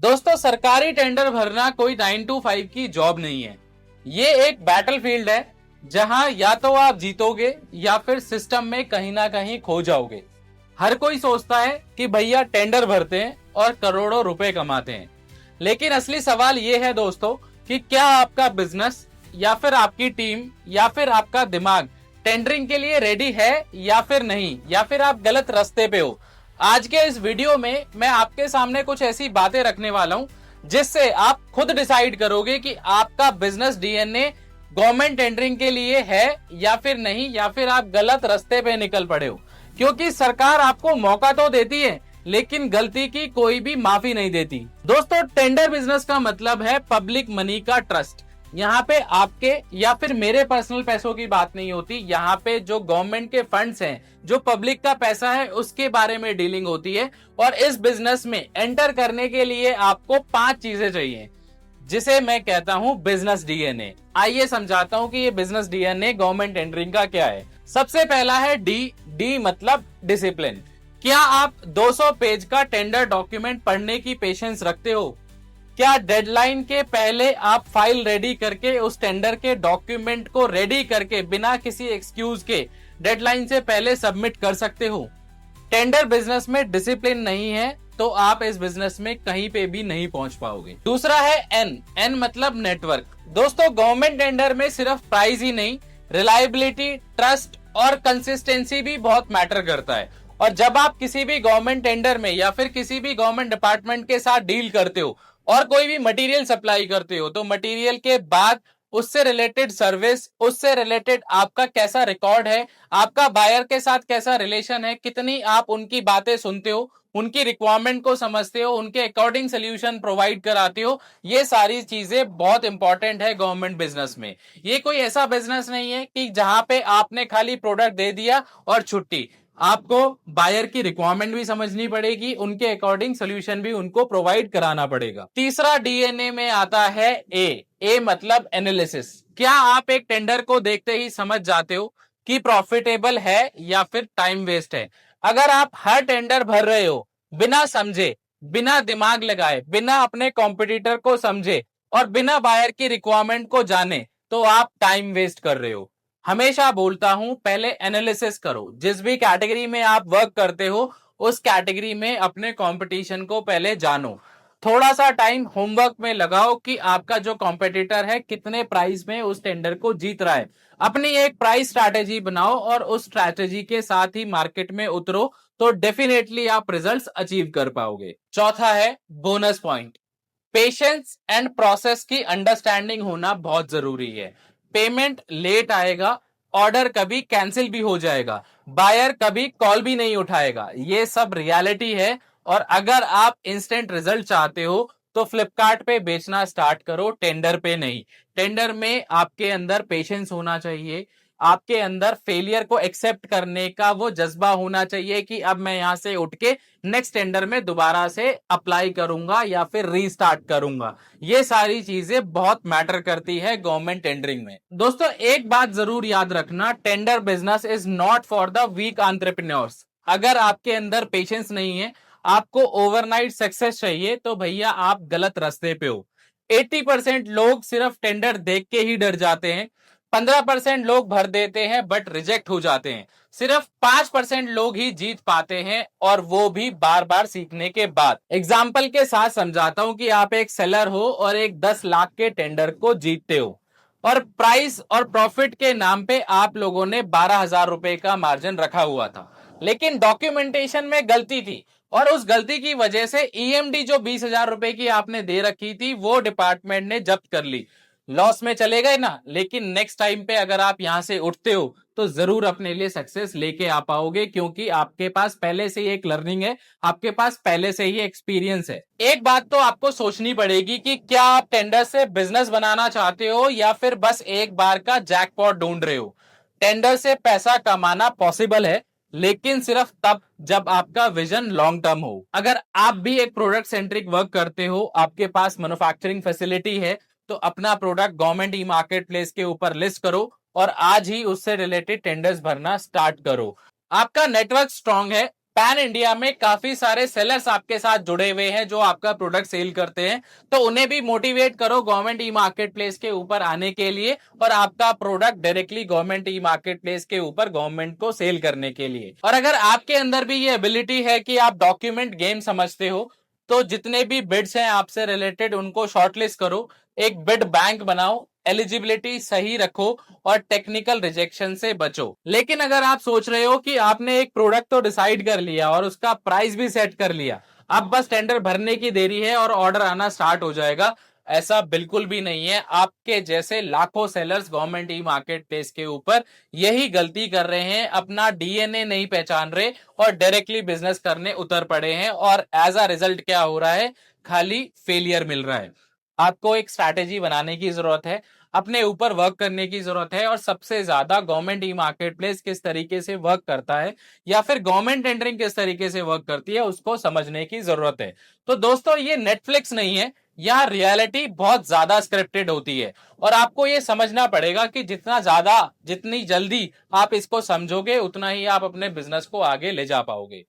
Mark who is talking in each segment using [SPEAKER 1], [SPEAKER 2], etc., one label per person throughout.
[SPEAKER 1] दोस्तों, सरकारी टेंडर भरना कोई 9 to 5 की जॉब नहीं है। ये एक बैटलफील्ड है जहां या तो आप जीतोगे या फिर सिस्टम में कहीं ना कहीं खो जाओगे। हर कोई सोचता है कि भैया टेंडर भरते हैं और करोड़ों रुपए कमाते हैं, लेकिन असली सवाल ये है दोस्तों कि क्या आपका बिजनेस या फिर आपकी टीम या फिर आपका दिमाग टेंडरिंग के लिए रेडी है या फिर नहीं, या फिर आप गलत रास्ते पे हो। आज के इस वीडियो में मैं आपके सामने कुछ ऐसी बातें रखने वाला हूं जिससे आप खुद डिसाइड करोगे कि आपका बिजनेस डीएनए गवर्नमेंट टेंडरिंग के लिए है या फिर नहीं, या फिर आप गलत रास्ते पे निकल पड़े हो। क्योंकि सरकार आपको मौका तो देती है लेकिन गलती की कोई भी माफी नहीं देती। दोस्तों, टेंडर बिजनेस का मतलब है पब्लिक मनी का ट्रस्ट। यहाँ पे आपके या फिर मेरे पर्सनल पैसों की बात नहीं होती, यहाँ पे जो गवर्नमेंट के फंड्स हैं, जो पब्लिक का पैसा है, उसके बारे में डीलिंग होती है। और इस बिजनेस में एंटर करने के लिए आपको 5 चीजें चाहिए, जिसे मैं कहता हूं बिजनेस डीएनए। आइए समझाता हूं कि ये बिजनेस डीएनए गवर्नमेंट टेंडरिंग का क्या है। सबसे पहला है डी मतलब डिसिप्लिन। क्या आप 200 पेज का टेंडर डॉक्यूमेंट पढ़ने की पेशेंस रखते हो? क्या डेडलाइन के पहले आप फाइल रेडी करके उस टेंडर के डॉक्यूमेंट को रेडी करके बिना किसी एक्सक्यूज के डेडलाइन से पहले सबमिट कर सकते हो? टेंडर बिजनेस में डिसिप्लिन नहीं है तो आप इस बिजनेस में कहीं पे भी नहीं पहुंच पाओगे। दूसरा है एन मतलब नेटवर्क। दोस्तों, गवर्नमेंट टेंडर में सिर्फ प्राइस ही नहीं, रिलायबिलिटी, ट्रस्ट और कंसिस्टेंसी भी बहुत मैटर करता है। और जब आप किसी भी गवर्नमेंट टेंडर में या फिर किसी भी गवर्नमेंट डिपार्टमेंट के साथ डील करते हो और कोई भी मटेरियल सप्लाई करते हो, तो मटेरियल के बाद उससे रिलेटेड सर्विस, उससे रिलेटेड आपका कैसा रिकॉर्ड है, आपका बायर के साथ कैसा रिलेशन है, कितनी आप उनकी बातें सुनते हो, उनकी रिक्वायरमेंट को समझते हो, उनके अकॉर्डिंग सोल्यूशन प्रोवाइड कराते हो, ये सारी चीजें बहुत इंपॉर्टेंट है गवर्नमेंट बिजनेस में। ये कोई ऐसा बिजनेस नहीं है कि जहां पे आपने खाली प्रोडक्ट दे दिया और छुट्टी। आपको बायर की रिक्वायरमेंट भी समझनी पड़ेगी, उनके अकॉर्डिंग सोल्यूशन भी उनको प्रोवाइड कराना पड़ेगा। तीसरा डीएनए में आता है ए मतलब एनालिसिस। क्या आप एक टेंडर को देखते ही समझ जाते हो कि प्रॉफिटेबल है या फिर टाइम वेस्ट है? अगर आप हर टेंडर भर रहे हो बिना समझे, बिना दिमाग लगाए, बिना अपने कॉम्पिटिटर को समझे और बिना बायर की रिक्वायरमेंट को जाने, तो आप टाइम वेस्ट कर रहे हो। हमेशा बोलता हूं, पहले एनालिसिस करो। जिस भी कैटेगरी में आप वर्क करते हो उस कैटेगरी में अपने कंपटीशन को पहले जानो। थोड़ा सा टाइम होमवर्क में लगाओ कि आपका जो कॉम्पिटिटर है कितने प्राइस में उस टेंडर को जीत रहा है। अपनी एक प्राइस स्ट्रैटेजी बनाओ और उस स्ट्रैटेजी के साथ ही मार्केट में उतरो, तो डेफिनेटली आप रिजल्ट्स अचीव कर पाओगे। चौथा है bonus point. Patience and process की अंडरस्टैंडिंग होना बहुत जरूरी है। पेमेंट लेट आएगा, ऑर्डर कभी कैंसिल भी हो जाएगा, बायर कभी कॉल भी नहीं उठाएगा, ये सब रियलिटी है। और अगर आप इंस्टेंट रिजल्ट चाहते हो तो फ्लिपकार्ट पे बेचना स्टार्ट करो, टेंडर पे नहीं। टेंडर में आपके अंदर पेशेंस होना चाहिए, आपके अंदर फेलियर को एक्सेप्ट करने का वो जज्बा होना चाहिए कि अब मैं यहां से उठ के नेक्स्ट टेंडर में दोबारा से अप्लाई करूंगा या फिर रीस्टार्ट करूंगा। ये सारी चीजें बहुत मैटर करती है गवर्नमेंट टेंडरिंग में। दोस्तों, एक बात जरूर याद रखना, tender business is not for the weak entrepreneurs. अगर आपके अंदर पेशेंस नहीं है, आपको ओवरनाइट सक्सेस चाहिए, तो भैया आप गलत रास्ते पे हो। 80% लोग सिर्फ टेंडर देख के ही डर जाते हैं, 15% लोग भर देते हैं बट रिजेक्ट हो जाते हैं, सिर्फ 5% लोग ही जीत पाते हैं, और वो भी बार बार सीखने के बाद। एग्जाम्पल के साथ समझाता हूं कि आप एक सेलर हो और एक 10 लाख के टेंडर को जीतते हो, और प्राइस और प्रॉफिट के नाम पे आप लोगों ने 12,000 रुपए का मार्जिन रखा हुआ था, लेकिन डॉक्यूमेंटेशन में गलती थी, और उस गलती की वजह से ईएमडी जो 20,000 रुपए की आपने दे रखी थी वो डिपार्टमेंट ने जब्त कर ली। लॉस में चले गए ना, लेकिन नेक्स्ट टाइम पे अगर आप यहां से उठते हो तो जरूर अपने लिए सक्सेस लेके आ पाओगे, क्योंकि आपके पास पहले से ही एक लर्निंग है, आपके पास पहले से ही एक्सपीरियंस है। एक बात तो आपको सोचनी पड़ेगी कि क्या आप टेंडर से बिजनेस बनाना चाहते हो या फिर बस एक बार का जैकपॉट ढूंढ रहे हो। टेंडर से पैसा कमाना पॉसिबल है, लेकिन सिर्फ तब जब आपका विजन लॉन्ग टर्म हो। अगर आप भी एक प्रोडक्ट सेंट्रिक वर्क करते हो, आपके पास मैन्युफैक्चरिंग फैसिलिटी है, तो अपना product government e market place के ऊपर लिस्ट करो और आज ही उससे रिलेटेड टेंडर्स भरना स्टार्ट करो। आपका नेटवर्क स्ट्रांग है पैन इंडिया में काफी सारे सेलर्स आपके साथ जुड़े हुए हैं जो आपका प्रोडक्ट सेल करते हैं, तो उन्हें भी मोटिवेट करो गवर्नमेंट ई मार्केट प्लेस के ऊपर आने के लिए और आपका product directly government e market place के ऊपर गवर्नमेंट को सेल करने के लिए। और अगर आपके अंदर भी ये एबिलिटी है कि आप डॉक्यूमेंट गेम समझते हो, तो जितने भी बिड्स हैं आपसे रिलेटेड उनको शॉर्टलिस्ट करो, एक बिड बैंक बनाओ, एलिजिबिलिटी सही रखो और टेक्निकल रिजेक्शन से बचो। लेकिन अगर आप सोच रहे हो कि आपने एक प्रोडक्ट तो डिसाइड कर लिया और उसका प्राइस भी सेट कर लिया, अब बस टेंडर भरने की देरी है और ऑर्डर आना स्टार्ट हो जाएगा, ऐसा बिल्कुल भी नहीं है। आपके जैसे लाखों sellers government e market place के ऊपर यही गलती कर रहे हैं, अपना डीएनए नहीं पहचान रहे और डायरेक्टली बिजनेस करने उतर पड़े हैं और एज अ रिजल्ट क्या हो रहा है, खाली फेलियर मिल रहा है। आपको एक स्ट्रैटेजी बनाने की जरूरत है, अपने ऊपर वर्क करने की जरूरत है और सबसे ज्यादा गवर्नमेंट ई मार्केट प्लेस किस तरीके से वर्क करता है या फिर गवर्नमेंट टेंडरिंग किस तरीके से वर्क करती है उसको समझने की जरूरत है। तो दोस्तों ये नेटफ्लिक्स नहीं है, यहाँ रियलिटी बहुत ज्यादा स्क्रिप्टेड होती है और आपको ये समझना पड़ेगा कि जितना ज्यादा जितनी जल्दी आप इसको समझोगे उतना ही आप अपने बिजनेस को आगे ले जा पाओगे।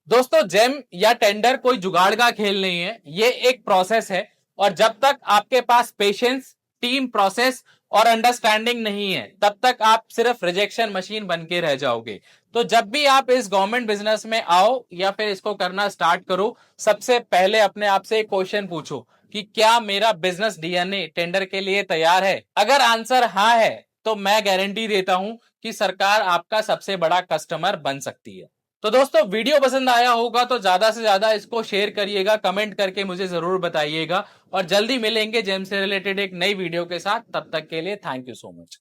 [SPEAKER 1] दोस्तों जेम या टेंडर कोई जुगाड़ का खेल नहीं है, ये एक प्रोसेस है और जब तक आपके पास पेशेंस, टीम, प्रोसेस और अंडरस्टैंडिंग नहीं है तब तक आप सिर्फ रिजेक्शन मशीन बन के रह जाओगे। तो जब भी आप इस गवर्नमेंट बिजनेस में आओ या फिर इसको करना स्टार्ट करो, सबसे पहले अपने आप से एक क्वेश्चन पूछो कि क्या मेरा बिजनेस डीएनए टेंडर के लिए तैयार है। अगर आंसर हाँ है तो मैं गारंटी देता हूं कि सरकार आपका सबसे बड़ा कस्टमर बन सकती है। तो दोस्तों वीडियो पसंद आया होगा तो ज्यादा से ज्यादा इसको शेयर करिएगा, कमेंट करके मुझे जरूर बताइएगा और जल्दी मिलेंगे जेम से रिलेटेड एक नई वीडियो के साथ। तब तक के लिए थैंक यू सो मच।